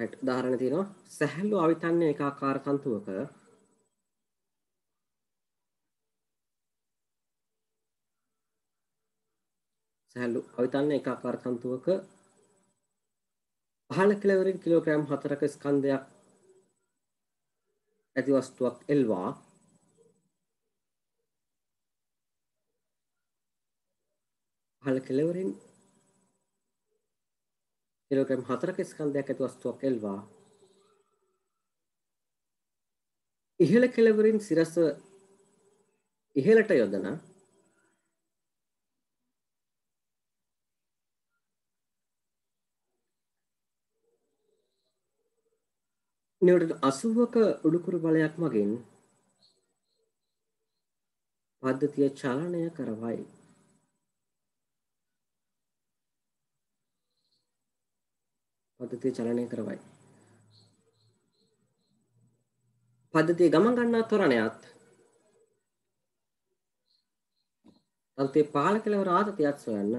right උදාහරණ තියෙනවා සැහැල්ලු අවිතන්නේ ඒකාකාර තන්තුවක සැහැල්ලු අවිතන්නේ ඒකාකාර තන්තුවක පහළ කෙළවරින් කිලෝග්‍රෑම් 4ක ස්කන්ධයක් ඇති වස්තුවක් එල්වා පහළ කෙළවරින් කිලෝග්‍රෑම් 4ක ස්කන්ධයක් ඇති වස්තුවක් එල්වා ඉහළ කෙළවරින් සිරස ඉහළට යොදන නිව්ටන් 80ක උඩුකුරු බලයක් මගින් පද්ධතිය චලනය කරවයි. පද්ධතිය චලනය කරවයි. පද්ධතිය ගමන් ගන්නා ත්වරණයත් තන්තුවේ පහළ කෙළවර ආතතියත් සොයන්න.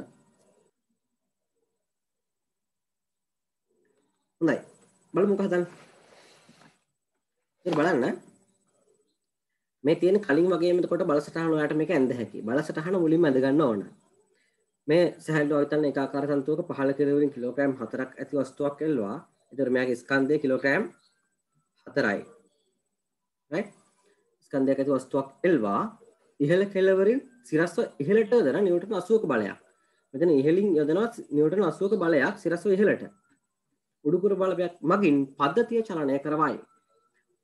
හොඳයි. බලමු මොකක්ද හදන්නේ. බලන්න මේ තියෙන කලින් වගේම එතකොට බලසටහන ඔයාලට මේක ඇඳ හැකියි. බලසටහන මුලින්ම ඇඳ ගන්න ඕන. මේ සැහැල්ලු අවිතන්න ඒකාකාර තන්තුවක පහළ කෙළවරින් කිලෝග්‍රෑම් 4ක් ඇති වස්තුවක් එල්වා. ඒතර මෙයාගේ ස්කන්ධය කිලෝග්‍රෑම් 4යි. right? ස්කන්ධයක් ඇති වස්තුවක් එල්වා ඉහළ කෙළවරින් සිරස්ව ඉහළට යොදන නිව්ටන් 80ක බලයක්. මෙතන ඉහළින් යොදනවා නිව්ටන් 80ක බලයක් සිරස්ව ඉහළට. උඩුකුරු බලයක් මගින් පද්ධතිය චලනය කරවයි.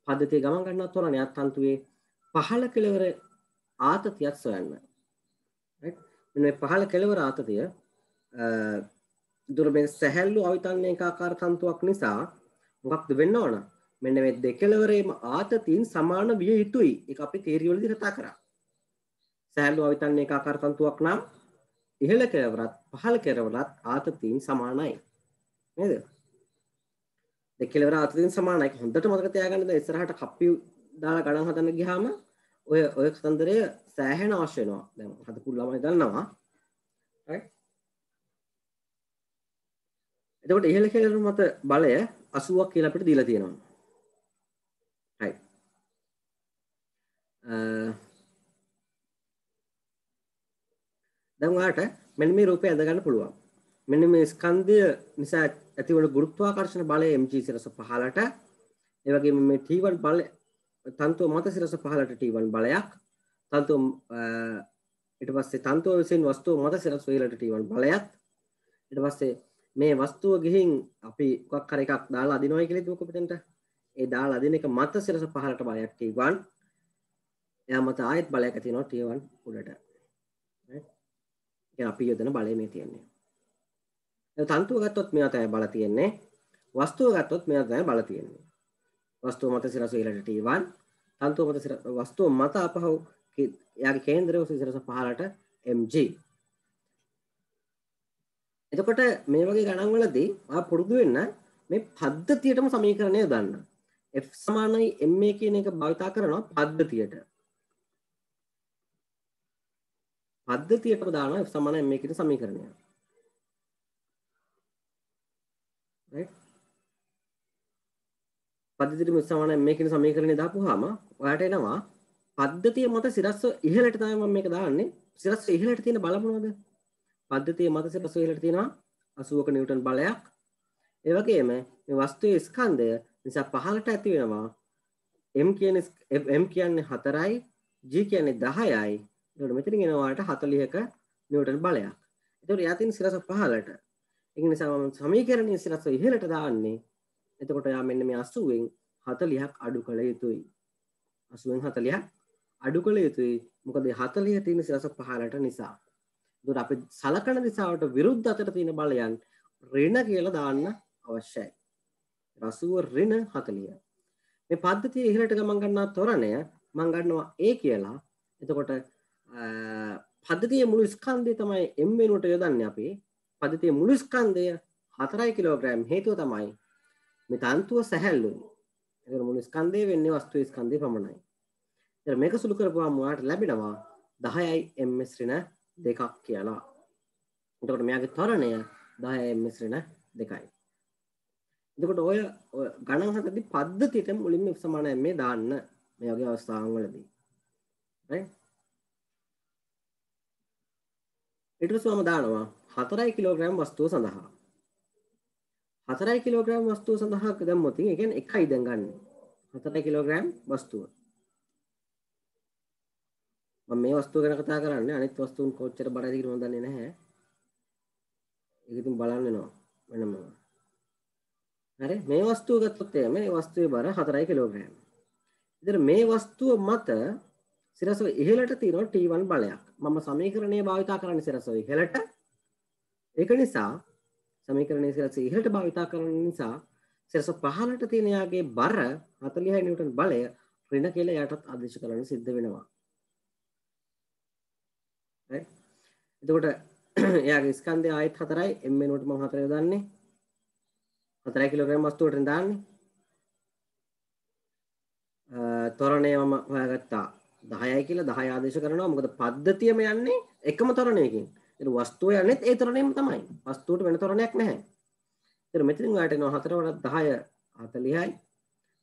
පද්ධතිය ගමන් ගන්නා ත්වරණයත් තන්තුවේ පහළ කෙළවර ආතතියත් සොයන්න. right? මේ පහළ කෙළවර ආතතිය දුර මේ සැහැල්ලු අවිතන්නේ ඒකාකාර තන්තුවක් නිසා මොකක්ද වෙන්න ඕන? මෙන්න මේ දෙකෙළවරේම ආතතීන් සමාන විය යුතුයි. ඒක අපි තීරිය වලදී කතා කරා. සැහැල්ලු අවිතන්නේ ඒකාකාර තන්තුවක් නම් ඉහළ කෙළවරත් පහළ කෙළවරත් ආතතීන් සමානයි. නේද? දෙකෙළවර ආතතීන් සමානයි. හොඳට මතක තියාගන්න දැන් ඉස්සරහට කප්පි දාලා ගණන් හදන්න ගියාම ඔය කතන්දරය සෑහෙන අවශ්‍ය වෙනවා. දැන් හදපු ළමයි දන්නවා. right? එතකොට ඉහළ කෙළවර මත බලය 80ක් කියලා අපිට දීලා තියෙනවා. right. දැන් ඔයාලට මෙන්න මේ රූපය අඳ ගන්න පුළුවන්. මෙන්න මේ ස්කන්ධය නිසා ඇතිවන ගුරුත්වාකර්ෂණ බලය mg සිරස පහළට ඒ වගේම මේ T1 බලය තන්තුව මත සිරස පහළට T1 බලයක් තන්තුව ඊට පස්සේ තන්තුව විසින් වස්තුව මත සිරස ඉහළට T1 බලයක් ඊට පස්සේ මේ වස්තුව ගිහින් අපි මොකක් හරි එකක් දාලා අදිනවයි කියලා හිතමුකෝ පිටෙන්ට ඒ දාලා අදින එක මත සිරස පහළට බලයක් T1 එයා මත ආයෙත් බලයක් ඇති වෙනවා T1 උඩට right අපි යොදන බලය මේ තියෙන්නේ. තන්තුව ගත්තොත් මෙයා තමයි බල තියෙන්නේ. වස්තුව ගත්තොත් මෙයා තමයි බල තියෙන්නේ. වස්තුව මත සිරස ඉහළට T1, තන්තුව මත වස්තුව මත අපහු එයාගේ කේන්දරය සිරස පහළට mg. එතකොට මේ වගේ ගණන් වලදී ආ පුරුදු වෙන්න මේ පද්ධතියටම සමීකරණය දාන්න. f සමානයි ma කියන එක භාවිතා කරනවා පද්ධතියට. පද්ධතියටම දානවා f සමානයි ma කියන සමීකරණය. right? පද්ධතියට f සමානයි ma කියන සමීකරණය දාපුවාම ඔයාලට එනවා පද්ධතිය මත සිරස්ව ඉහළට තමයි මම මේක දාන්නේ. සිරස්ව ඉහළට තියෙන බල මොනවද? පද්ධතිය මත සිරස්ව ඉහළට තියෙනවා 80ක නිව්ටන් බලයක්. ඒ වගේම මේ වස්තුවේ ස්කන්ධය නිසා පහළට ඇති වෙනවා m කියන්නේ 4යි g කියන්නේ 10යි. එතකොට මෙතනින් එනවාට 40ක නිව්ටන් බලයක්. එතකොට යා තියෙන සිරස පහළට. ඒක නිසා මම සමීකරණයේ සිරස ඉහළට දාන්නේ. එතකොට යා මෙන්න මේ 80න් 40ක් අඩු කළ යුතුයි. 80න් 40ක් අඩු කළ යුතුයි. මොකද 40 තියෙන සිරස පහළට නිසා. එතකොට අපි සලකන දිශාවට විරුද්ධ අතට තියෙන බලයන් ඍණ කියලා දාන්න අවශ්‍යයි. 80 ඍණ 40. මේ පද්ධතිය ඉහළට ගමන් ගන්නා ත්වරණය මම ගන්නවා a කියලා. එතකොට පද්ධතියේ මුළු ස්කන්ධය තමයි m වෙනුවට යොදන්නේ අපි. පද්ධතියේ මුළු ස්කන්ධය 4 කිලෝග්‍රෑම් හේතුව තමයි මේ තන්තුව සැහැල්ලුයි. ඒක මුළු ස්කන්ධය වෙන්නේ වස්තු ස්කන්ධය පමණයි. ඉතින් මේක සුළු කරපුවාම ඔයාලට ලැබෙනවා 10යි ms ඍණ 2ක් කියලා. එතකොට මෙයාගේ ත්වරණය 10යි ms ඍණ 2යි. එතකොට ඔය ගණන් හදද්දී පද්ධතියට මුලින්ම F සමාන m දාන්න මේ වගේ අවස්ථාවන් වලදී. right? ඊට පස්සේ මම දානවා 4 කිලෝග්‍රෑම් වස්තුව සඳහා. 4 කිලෝග්‍රෑම් වස්තුව සඳහා දැම්මොත් ඒ කියන්නේ එකයි දැන් ගන්න. 4 කිලෝග්‍රෑම් වස්තුව. මම මේ වස්තුව ගැන කතා කරන්නේ අනිත් වස්තුන් කොච්චර බරද කියලා මම දන්නේ නැහැ. ඒක ඉතින් බලන්න වෙනවා වෙනම. හරි මේ වස්තුව ගත්තොත් එහම මේ වස්තුවේ බර 4 කිලෝග්‍රෑම්. ඉතින් මේ වස්තුව මත සිරස ඉහළට තියෙනවා T1 බලයක්. මම සමීකරණය භාවිතා කරන්නේ සිරස ඉහළට. ඒක නිසා සමීකරණයේ සිරස ඉහළට භාවිතා කරන නිසා සිරස පහළට තියෙන යාගේ බර 46 නිව්ටන් බලය ඍණ කියලා යටත් ආදේශ කරන්න සිද්ධ වෙනවා. right? එතකොට එයාගේ ස්කන්ධය ආයෙත් 4යි m වෙනුවට මම 4 යොදන්නේ 4 කිලෝග්‍රෑම් වස්තුවට දාන්නේ. ත්වරණය මම හොයාගත්තා 10යි කියලා 10 ආදේශ කරනවා. මොකද පද්ධතියම යන්නේ එකම ත්වරණයකින්. ඒක වස්තුව යන්නේ ඒ ත්වරණයෙම තමයි. වස්තුවට වෙන ත්වරණයක් නැහැ. ඒතර මෙතනින් ඔයාලට එනවා 4 වඩා 10 40යි.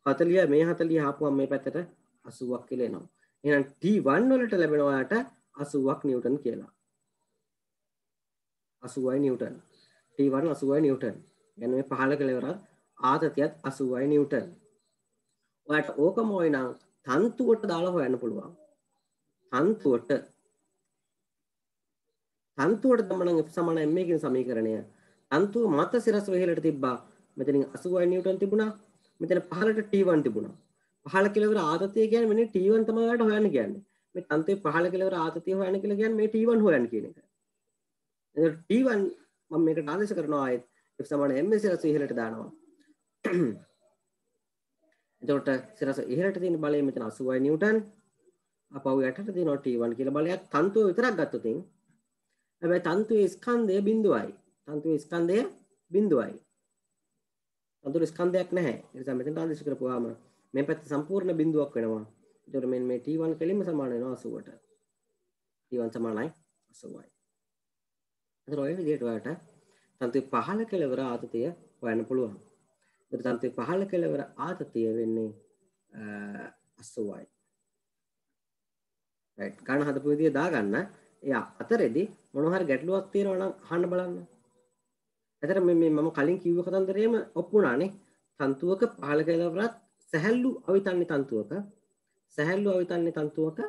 40 මේ 40 ආපුවම මේ පැත්තට 80ක් කියලා එනවා. එහෙනම් T1 වලට ලැබෙන ඔයාලට 80ක් නිව්ටන් කියලා. 80යි නිව්ටන්. T1 80යි Newton. يعني මේ පහළ කෙලවරත් ආතතියත් 80යි නිව්ටන්. ඔයාලට ඕකම ඕයි නම් තන්තුවට දාලා හොයන්න පුළුවන්. තන්තුවට තමනම් F සමාන m කියන සමීකරණය තන්තුව මත සිරස් වෙහෙලට තිබ්බා. මෙතනින් 80යි නිව්ටන් තිබුණා. මෙතන පහළට T1 තිබුණා. පහළ කෙලවර ආතතිය කියන්නේ මෙන්න T1 තමයි ඔයාලට හොයන්න කියන්නේ. මේ තන්තුවේ පහළ කෙලවර ආතතිය හොයන්න කියලා කියන්නේ මේ T1 හොයන්න කියන එක. එතකොට T1 මම මේකට ආදේශ කරනවා ආයෙත් F සමාන m සිරස් ඉහළට දානවා. එතකොට සිරස ඉහළට තියෙන බලය මෙතන 80යි නිව්ටන්. අපව යටට තියෙනවා T1 කියලා බලයක්. තන්තුව විතරක් ගත්තොත් හැබැයි තන්තුවේ ස්කන්ධය බිඳුවයි. තන්තුවේ ස්කන්ධය බිඳුවයි. තන්තුවේ ස්කන්ධයක් නැහැ. ඒ නිසා මෙතන ආදේශ කරපුවාම මේ පැත්ත සම්පූර්ණ බිඳුවක් වෙනවා. එතකොට මේ T1 කෙලින්ම සමාන වෙනවා 80ට. T1 සමානයි 80යි. එතකොට ඔය විදිහට ඔයාලට තන්තුවේ පහළ කෙලවර ආතතිය හොයන්න පුළුවන්. එතකොට තන්තුවේ පහළ කෙලවර ආතතිය වෙන්නේ 80යි. right ගන්න හදපු විදිය දාගන්න. එයා අතරේදී මොන හරි ගැටලුවක් තියෙනවා නම් අහන්න බලන්න. එතන මේ මම කලින් කිව්ව කතන්දරේම ඔප්පුණානේ. තන්තුවක පහළ කෙලවරත් සැහැල්ලු අවිතන්නේ තන්තුවක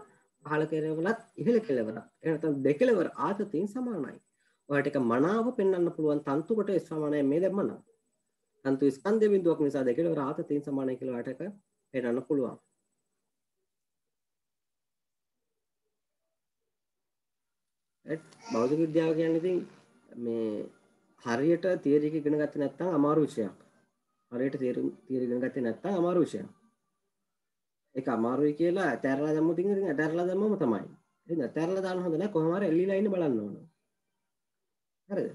පහළ කෙලවරත් ඉහළ කෙලවරත් එහෙනම් දෙකලවර ආතතියෙන් සමානයි. ඔයාලට එක මනාව පෙන්වන්න පුළුවන් තන්තුකට S සමානයි මේ දැම්මනම්. තන්තු ස්කන්ධ බිඳුවක් නිසා දෙකලවර ආතතියෙන් සමානයි කියලා ඔයාලට එක පෙන්වන්න පුළුවන්. භෞතික විද්‍යාව කියන්නේ ඉතින් මේ හරියට තියරි එක ඉගෙන ගත්තේ නැත්නම් අමාරු විෂයක්. හරියට තියරි ඉගෙන ගත්තේ නැත්නම් අමාරු විෂයක්. ඒක අමාරුයි කියලා ඇතැරලා දැම්මොත් ඉතින් ඇතැරලා දැම්මම තමයි. ඉතින් ඇතැරලා දාන්න හොඳ නැහැ. කොහොම හරි එල්ලිලා ඉන්න බලන්න ඕන. හරිද?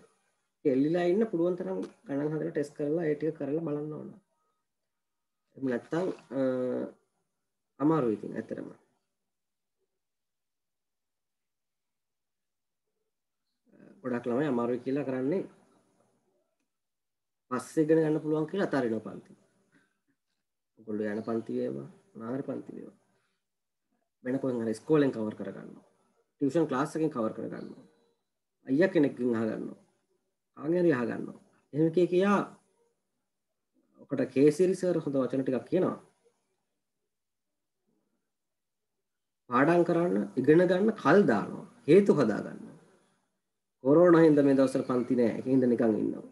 එල්ලිලා ඉන්න පුළුවන් තරම් ගණන් හදලා ටෙස්ට් කරලා ඒ ටික කරලා බලන්න ඕන. එහෙම නැත්නම් අමාරුයි ඉතින් ඇත්තටම. ගොඩක් ළමයි අමාරුයි කියලා කරන්නේ පස්සේ ඉගෙන ගන්න පුළුවන් කියලා අතාරිනවා පන්ති. ඔයගොල්ලෝ යන පන්ති වේවා, නාගර පන්ති වේවා. වෙන කොහෙන් හරි ඉස්කෝලෙන් කවර් කරගන්නවා. ටියුෂන් ක්ලාස් එකෙන් කවර් කරගන්නවා. අයියා කෙනෙක්ගෙන් අහගන්නවා. ආන් හරි අහගන්නවා. එහෙම කියා ඔකට කේසිරි සර් හොඳ වචන ටිකක් කියනවා. පාඩම් කරන්න ඉගෙන ගන්න කල් දානවා. හේතු හදා ගන්නවා. කොරෝනා හින්දා මේ දවස්වල පන්ති නෑ. ඒකින්ද නිකන් ඉන්නවා.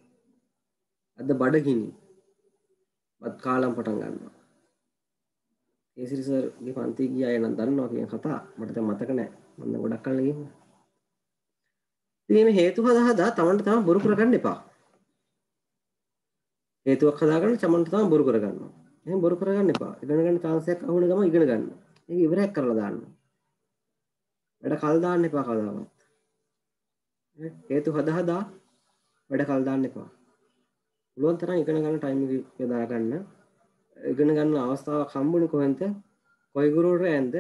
අද බඩගිනි. බත් කාලම් පටන් ගන්නවා. කේසිරි සර්ගේ පන්ති ගියා එනන් දන්නවා කියන කතා මට දැන් මතක නෑ. මම දැන් ගොඩක් කල් ගිහින්. ඉතින් මේ හේතු හදා තමන්ට තමන් බොරු කරගන්න එපා. හේතුවක් හදාගන්න තමන්ට තමන් බොරු කරගන්නවා. එහෙනම් බොරු කරගන්න එපා. ඉගෙන ගන්න chance එකක් අහුන ගමන් ඉගෙන ගන්න. ඒක ඉවරයක් කරලා දාන්න. වැඩ කල් දාන්න එපා කවදාවත්. හේතු හදා වැඩ කල් දාන්න එපා. පුළුවන් තරම් ඉගෙන ගන්න ටයිම් එක යොදා ගන්න. ඉගෙන ගන්න අවස්ථාවක් හම්බුනේ කොහෙන්ද? කොයි ගුරුවරයෙන්ද?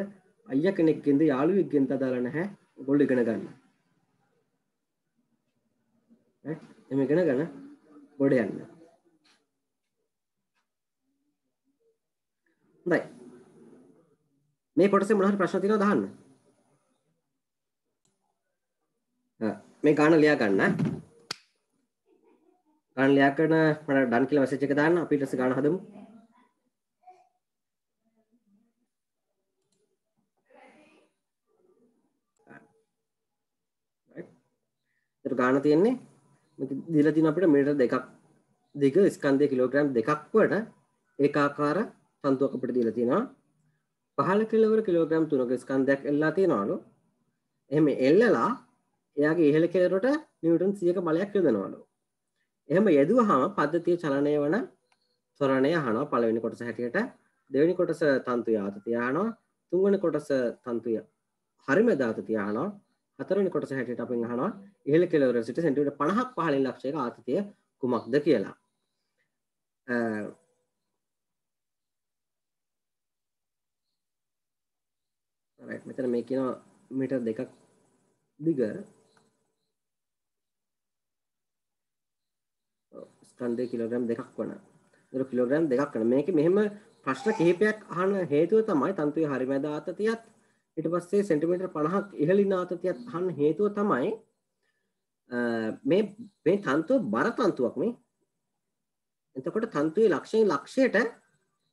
අයියා කෙනෙක්ගෙන්ද යාළුවෙක්ගෙන්ද දාලා නැහැ. ඔයගොල්ලෝ ඉගෙන ගන්න. එහේ ඉගෙන ගන්න ගොඩ යන්න. මේ කොටසේ මොන හරි ප්‍රශ්න තියෙනවද අහන්න? මේ ගාන ලියා ගන්න. ගාන ලියා කරන මට ඩන් කියලා මැසේජ් එක දාන්න. අපි ඊට පස්සේ ගාන හදමු. ඒක ගාන තියෙන්නේ දීලා තියෙන අපිට මීටර 2ක් දිග ස්කන්ධය කිලෝග්‍රෑම් 2ක් වඩ ඒකාකාර තන්තුවක් අපිට දීලා තියෙනවා. පහළ කෙළවර කිලෝග්‍රෑම් 3ක ස්කන්ධයක් එල්ලලා තියෙනවලු. එහෙම එල්ලලා එයාගේ ඉහළ කෙළවරට නිව්ටන් 100ක බලයක් යොදනවලු. එහෙම යෙදුවාම පද්ධතිය චලනය වන ත්වරණය අහනවා පළවෙනි කොටස හැටියට. දෙවෙනි කොටස තන්තුය ආතතිය අහනවා. තුන්වෙනි කොටස තන්තුය හරිමැද ආතතිය අහනවා. හතරවෙනි කොටස හැටියට අපෙන් අහනවා ඉහළ කෙළවර සිට සෙන්ටිමීටර් 50ක් පහළින් ලක්ෂයක ආතතිය කුමක්ද කියලා. right මෙතන මේ කියනවා මීටර 2ක් දිග ස්කන්ධය කිලෝග්‍රෑම් 2ක් වන. ඒක කිලෝග්‍රෑම් 2ක් වන. මේකේ මෙහෙම ප්‍රශ්න කිහිපයක් අහන හේතුව තමයි තන්තුවේ හරිමැද ආතතියත් ඊට පස්සේ සෙන්ටිමීටර් 50ක් ඉහළින් ආතතියත් අහන්න හේතුව තමයි මේ තන්තුව බර තන්තුවක් නේ. එතකොට තන්තුවේ ලක්ෂයෙන් ලක්ෂයට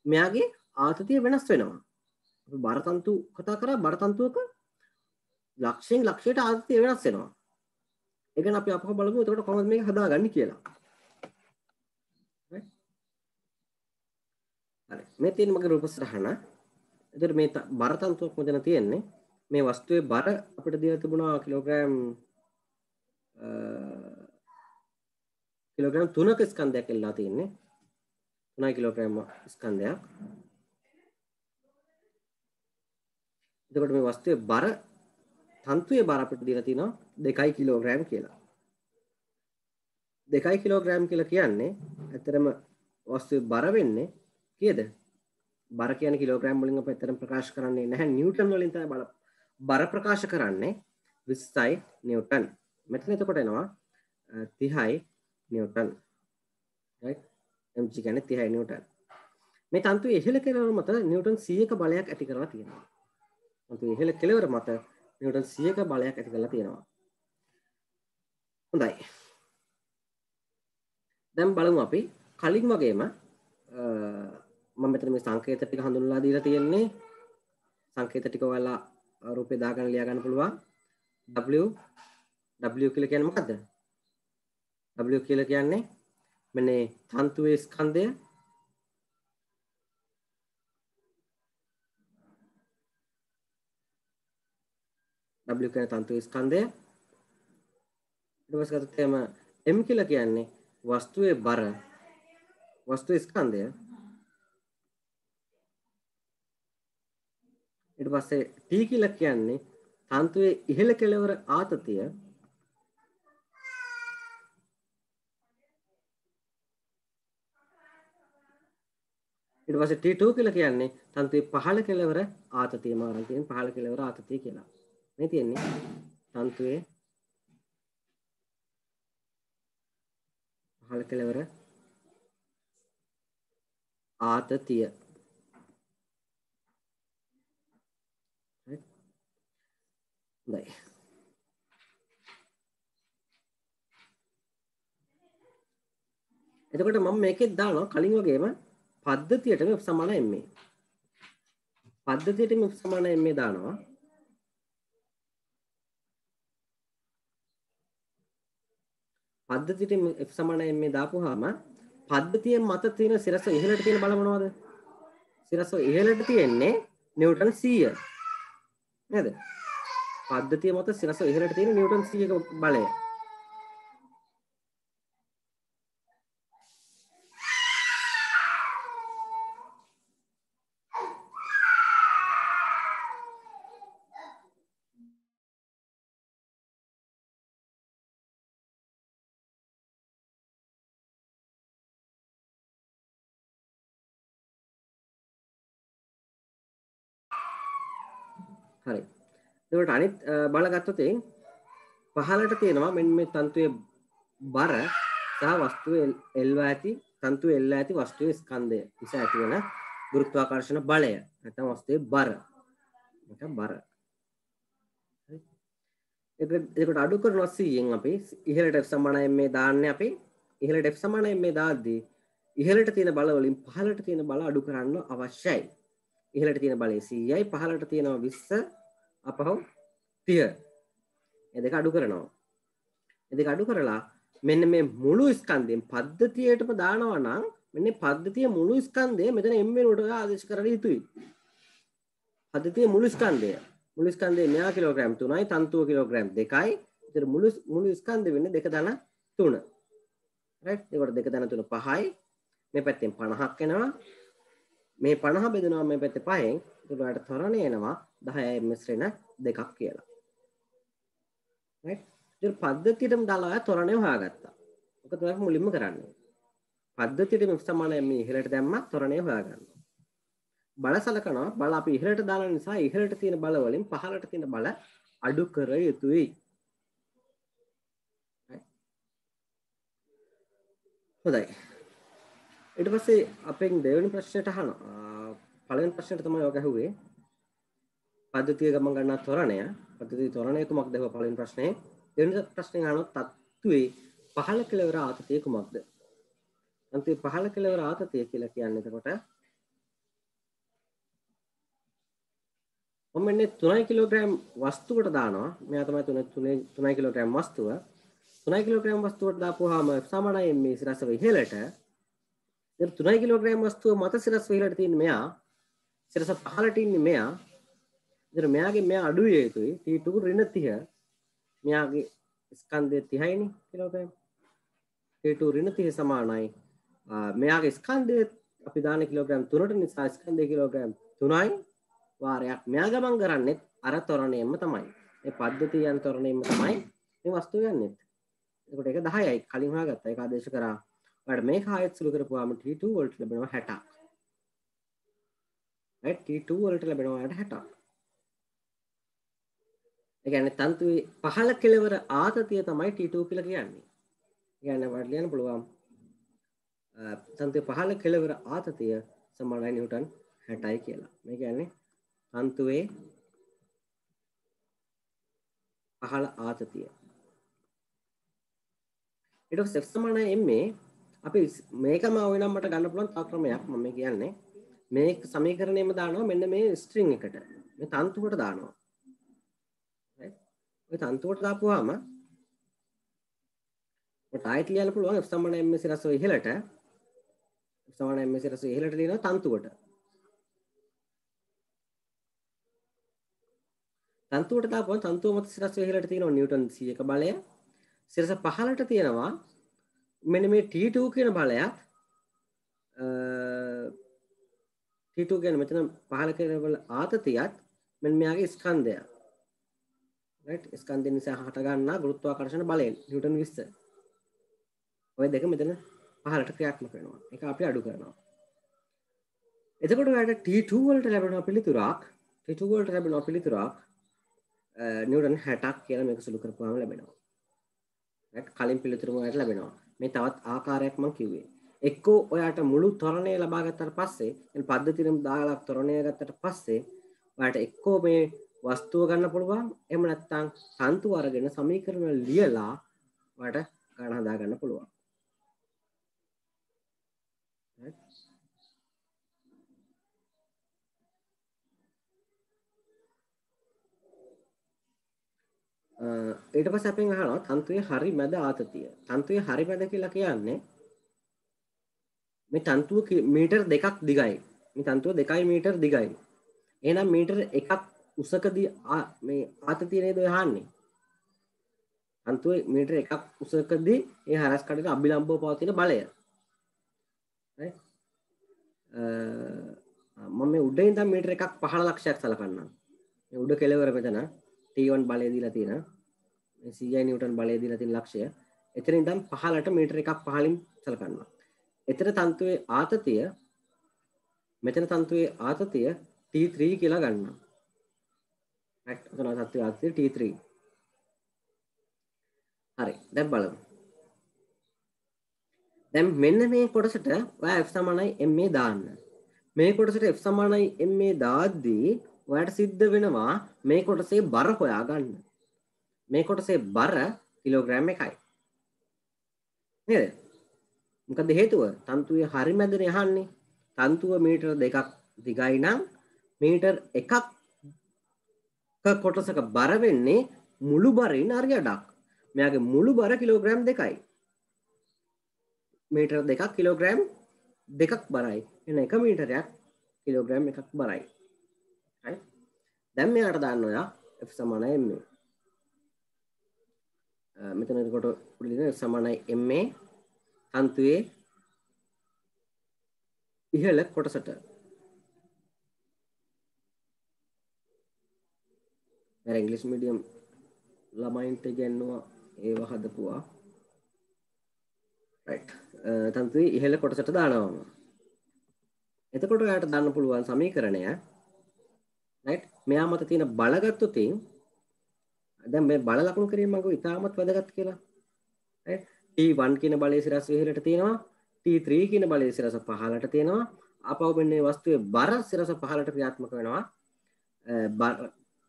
මෙයාගේ ආතතිය වෙනස් වෙනවා. අපි බර තන්තු කතා කරා බර තන්තුවක ලක්ෂයෙන් ලක්ෂයට ආතතිය වෙනස් වෙනවා. ඒ ගැන අපි අපහ බලමු එතකොට කොහොමද මේක හදාගන්නේ කියලා. හරි. මේ තියෙන මගේ රූප සටහන. එතකොට මේ බර තන්තුවක් මෙතන තියෙන්නේ. මේ වස්තුවේ බර අපිට දීලා තිබුණා කිලෝග්‍රෑම් 3ක ස්කන්ධයක් එල්ලලා තියෙන්නේ. 3 කිලෝග්‍රෑම් ස්කන්ධයක්. එතකොට මේ වස්තුවේ බර තන්තුවේ බර අපිට දීලා තියෙනවා 2 කිලෝග්‍රෑම් කියලා. 2 කිලෝග්‍රෑම් කියලා කියන්නේ ඇත්තටම වස්තුවේ බර වෙන්නේ කීයද? බර කියන්නේ කිලෝග්‍රෑම් වලින් අපි ඇත්තටම ප්‍රකාශ කරන්නේ නැහැ. නිව්ටන් වලින් තමයි බර ප්‍රකාශ කරන්නේ 20යි නිව්ටන්. මෙතන එතකොට එනවා 30යි නිව්ටන්. right? mg කියන්නේ 30යි නිව්ටන්. මේ තන්තුවේ ඉහළ කෙළවර මත නිව්ටන් 100ක බලයක් ඇති කරලා තියෙනවා. තන්තුවේ ඉහළ කෙළවර මත නිව්ටන් 100ක බලයක් ඇති කරලා තියෙනවා. හොඳයි. දැන් බලමු අපි කලින් වගේම මම මෙතන මේ සංකේත ටික හඳුන්වලා දීලා තියෙන්නේ. සංකේත ටික ඔයාලා රූපේ දාගන්න ලියා ගන්න පුළුවන්. W කියලා කියන්නේ මොකද්ද? W කියලා කියන්නේ මෙන්න තන්තුවේ ස්කන්ධය. W කියන්නේ තන්තුවේ ස්කන්ධය. ඊට පස්සේ ගත්තොත් එහෙම M කියලා කියන්නේ වස්තුවේ බර. වස්තුවේ ස්කන්ධය. ඊට පස්සේ T කියලා කියන්නේ තන්තුවේ ඉහළ කෙළවර ආතතිය. ඊට පස්සේ T2 කියලා කියන්නේ තන්තුවේ පහළ කෙළවර ආතතිය මාරන් තියෙන පහළ කෙළවර ආතතිය කියලා. මේ තියෙන්නේ තන්තුවේ පහළ කෙළවර ආතතිය. right. එතකොට මම මේකෙත් දානවා කලින් වගේම පද්ධතියටම F සමාන MA. පද්ධතියටම F සමාන MA දානවා. පද්ධතියටම F සමාන MA දාපුවාම පද්ධතිය මත තියෙන සිරස ඉහළට තියෙන බල මොනවද? සිරස ඉහළට තියෙන්නේ නිව්ටන් 100. නේද? පද්ධතිය මත සිරස ඉහළට තියෙන නිව්ටන් 100ක බලය. හරි. එතකොට අනිත් බල ගත්තොත් පහළට තියෙනවා මෙන්න මේ තන්තුවේ බර සහ වස්තුවේ එල්වා ඇති තන්තුවේ එල්ලා ඇති වස්තුවේ ස්කන්ධය නිසා ඇති වෙන ගුරුත්වාකර්ෂණ බලය නැත්නම් වස්තුවේ බර. මේක බර. එකට අඩු කරනවා 100න් අපි ඉහළට F සමානයි මේ දාන්නේ අපි ඉහළට F සමානයි මේ දාද්දී ඉහළට තියෙන බල වලින් පහළට තියෙන බල අඩු කරන්න අවශ්‍යයි. ඉහළට තියෙන බලය 100යි පහළට තියෙනවා 20 අපහු 30. මේ දෙක අඩු කරනවා. මේ දෙක අඩු කරලා මෙන්න මේ මුළු ස්කන්ධයෙන් පද්ධතියටම දානවා නම් මෙන්න පද්ධතිය මුළු ස්කන්ධය මෙතන m වෙනුවට ආදේශ කරන්න යුතුයි. පද්ධතිය මුළු ස්කන්ධයේ මෙයා කිලෝග්‍රෑම් 3යි තන්තුව කිලෝග්‍රෑම් 2යි. ඒතර මුළු ස්කන්ධෙ වෙන්නේ 2.3. රයිට්. ඒකට 2.3 5යි. මේ පැත්තෙන් 50ක් එනවා. මේ 50 බෙදෙනවා මේ පැත්තේ 5ෙන්. ඒකට තරණය එනවා 10යි ms ඍණ 2ක් කියලා. රයිට්. ඒතර පද්ධතියටම දාලා තරණය හොයාගත්තා. ඔක තමයි මුලින්ම කරන්නේ. පද්ධතියට m සමානයි මේ ඉහළට දැම්මා තරණය හොයාගන්නවා. බල සලකනවා බල අපි ඉහළට දාන නිසා ඉහළට තියෙන බල වලින් පහළට තියෙන බල අඩු කර යුතුයි. හොඳයි. ඊට පස්සේ අපෙන් දෙවෙනි ප්‍රශ්නයට අහනවා. පළවෙනි ප්‍රශ්නෙට තමයි ඔය ගැහුවේ. පද්ධතිය ගමන් ගන්නා ත්වරණය. පද්ධතිය ත්වරණය කුමක්ද? පළවෙනි ප්‍රශ්නේ. දෙවෙනි ප්‍රශ්නේ අහනවා තත්ත්වයේ පහළ කෙළවර ආතතිය කුමක්ද? අන්තිම පහළ කෙළවර ආතතිය කියලා කියන්නේ එතකොට මම මෙන්න 3 කිලෝග්‍රෑම් වස්තුවකට දානවා. මෙයා තමයි 3 කිලෝග්‍රෑම් වස්තුව. 3 කිලෝග්‍රෑම් වස්තුවට දාපුවාම සමානයි මේ සිරස ඉහළට. දැන් 3 කිලෝග්‍රෑම් වස්තුව මත සිරස ඉහළට තියෙන මෙයා සිරස පහළට ඉන්නේ මෙයා. ඉතින් මෙයා අඩු විය යුතුයි. T2 ඍණ 30. මෙයාගේ ස්කන්ධය 30යිනේ කිලෝග්‍රෑම්. T2 ඍණ 30 සමානයි. මෙයාගේ ස්කන්ධය අපි දාන කිලෝග්‍රෑම් 3ට නිසා ස්කන්ධය කිලෝග්‍රෑම් 3යි. වාරයක් මෙයා ගමන් කරන්නේ අර ත්වරණයෙන්ම තමයි. මේ පද්ධතිය යන ත්වරණයෙන්ම තමයි මේ වස්තුව යන්නේ. එතකොට ඒක 10යි. කලින් හොයාගත්තා. ඒක ආදේශ කරා. ඔයාලට මේක ආයෙත් සුළු කරපුවාම T2 වලට ලැබෙනවා 60ක්. right T2 වලට ලැබෙනවා ඔයාලට 60ක්. ඒ කියන්නේ තන්තුවේ පහළ කෙළවර ආතතිය තමයි T2 කියලා කියන්නේ. ඒ කියන්නේ ඔයාලට ලියන්න පුළුවන් තන්තුවේ පහළ කෙළවර ආතතිය සමානයි නිව්ටන් 60යි කියලා. මේ කියන්නේ තන්තුවේ පහළ ආතතිය. ඊට පස්සේ F සමානයි ma අපි මේකම වෙනම් මට ගන්න පුළුවන් තව ක්‍රමයක් මම කියන්නේ මේ සමීකරණයම දානවා මෙන්න මේ ස්ට්‍රින්ග් එකට මේ තන්තුවට දානවා right ඔය තන්තුවට දාපුවාම ඔයාලට ආයෙත් ලියන්න පුළුවන් F සමානයි ma සිරස ඉහළට F සමානයි ma සිරස ඉහළට ලියනවා තන්තුවට දාපුවා තන්තුව මත සිරස ඉහළට තියෙනවා නිව්ටන් 100ක බලය සිරස පහළට තියෙනවා මෙන්න මේ T2 කියන බලයත් T2 කියන්නේ මෙතන පහළ කෙළවර ආතතියත් මෙන්න මෙයාගේ ස්කන්ධය right ස්කන්ධය නිසා හට ගන්නා ගුරුත්වාකර්ෂණ බලය නිව්ටන් 20 ඔය දෙක මෙතන පහළට ක්‍රියාත්මක වෙනවා ඒක අපි අඩු කරනවා එතකොට ඔයාලට T2 වලට ලැබෙනවා පිළිතුරක් නිව්ටන් 60ක් කියලා මේක සුළු කරපුවාම ලැබෙනවා right කලින් පිළිතුරම ඔයාලට ලැබෙනවා මේ තවත් ආකාරයක් මම කිව්වේ එක්කෝ ඔයාට මුළු ත්වරණය ලබා ගත්තට පස්සේ දැන් පද්ධතියෙම දාලා ත්වරණය ගත්තට පස්සේ ඔයාට එක්කෝ මේ වස්තුව ගන්න පුළුවන් එහෙම නැත්නම් තන්තු අරගෙන සමීකරණ ලියලා ඔයාට ගණන් හදා ගන්න පුළුවන් ඊට පස්සේ අපෙන් අහනවා තන්තුවේ හරි මැද ආතතිය. තන්තුවේ හරි මැද කියලා කියන්නේ මේ තන්තුව මීටර් 2ක් දිගයි. මේ තන්තුව 2 මීටර් දිගයි. එහෙනම් මීටර් 1ක් උසකදී මේ ආතතිය නේද අහන්නේ. තන්තුවේ මීටර් 1ක් උසකදී ඒ හරස් කඩේට අභිලම්බව පවතින බලය. right? මම මේ උඩින් ඉඳන් මීටර් 1ක් 15 ලක්ෂයක් සලකන්නම්. මේ උඩ කෙළවර මෙතන T1 බලය දීලා තියෙන මේ 100 නිව්ටන් බලය දීලා තියෙන ලක්ෂය. එතන ඉඳන් පහළට මීටර 1ක් පහළින් සලකනවා. එතන තන්තුවේ ආතතිය මෙතන තන්තුවේ ආතතිය T3 කියලා ගන්නවා. right එතන තන්තුවේ ආතතිය T3. හරි දැන් බලමු. දැන් මෙන්න මේ කොටසට ඔයා F සමානයි ma දාන්න. මේ කොටසට F සමානයි ma දාද්දී ඔයාලට සිද්ධ වෙනවා මේ කොටසේ බර හොයාගන්න. මේ කොටසේ බර කිලෝග්‍රෑම් 1යි. නේද? මොකද හේතුව? තන්තුවේ හරි මැදනේ යහන්නේ. තන්තුව මීටර 2ක් දිගයි නම් මීටර 1ක් කොටසක බර වෙන්නේ මුළු බරින් හරි අඩක්. මෙයාගේ මුළු බර කිලෝග්‍රෑම් 2යි. මීටර 2ක් කිලෝග්‍රෑම් 2ක් බරයි. එන 1 මීටරයක් කිලෝග්‍රෑම් 1ක් බරයි. right? දැන් මෙයාට දාන්න ඔයා F සමානයි ma. මෙතන කොට උඩින් F සමානයි ma තන්තුවේ ඉහළ කොටසට. මම ඉංග්‍රීසි මීඩියම් ළමයින්ට ඉගෙනුවා ඒව හදපුවා. right. තන්තුවේ ඉහළ කොටසට දානවා. එතකොට ඔයාලට දාන්න පුළුවන් සමීකරණය right මෙයා මත තියෙන බල ගත්තොත් දැන් මේ බල ලකුණු කිරීම මග ඉතාමත් වැදගත් කියලා right T1 කියන බලයේ සිරස් ඉහළට තියෙනවා T3 කියන බලයේ සිරස පහළට තියෙනවා ආපහු මෙන්න වස්තුවේ බර සිරස පහළට ක්‍රියාත්මක වෙනවා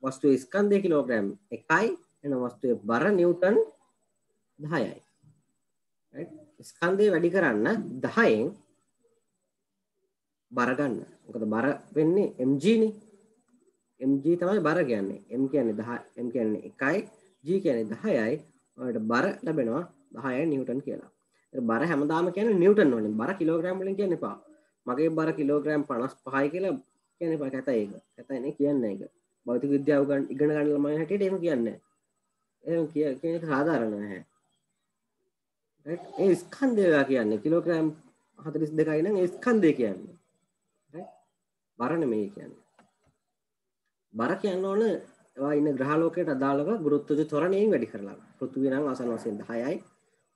වස්තුවේ ස්කන්ධය කිලෝග්‍රෑම් 1යි එන වස්තුවේ බර නිව්ටන් 10යි right ස්කන්ධය වැඩි කරන්න 10න් බර ගන්න. මොකද බර වෙන්නේ mg නේ. mg තමයි බර කියන්නේ. m කියන්නේ 10 m කියන්නේ 1යි g කියන්නේ 10යි. ඔයාලට බර ලැබෙනවා 10යි නිව්ටන් කියලා. ඒක බර හැමදාම කියන්නේ නිව්ටන් වලින්. බර කිලෝග්‍රෑම් වලින් කියන්න එපා. මගේ බර කිලෝග්‍රෑම් 55යි කියලා කියන්න එපා. කැතයි ඒක. කැතයි නේ කියන්නේ ඒක. භෞතික විද්‍යාව ඉගෙන ගන්න ළමයි හැටියට එහෙම කියන්නේ නැහැ. එහෙම කියන එක සාධාරණ නැහැ. right ඒ ස්කන්ධය කියන්නේ කිලෝග්‍රෑම් 42යි නම් ඒ ස්කන්ධය කියන්නේ බර නෙමෙයි කියන්නේ. බර කියන්න ඕන ඒවා ඉන්න ග්‍රහලෝකයට අදාළව ගුරුත්වජ ත්වරණයෙන් වැඩි කරලා. පෘථිවිය නම් ආසන්න වශයෙන් 10යි.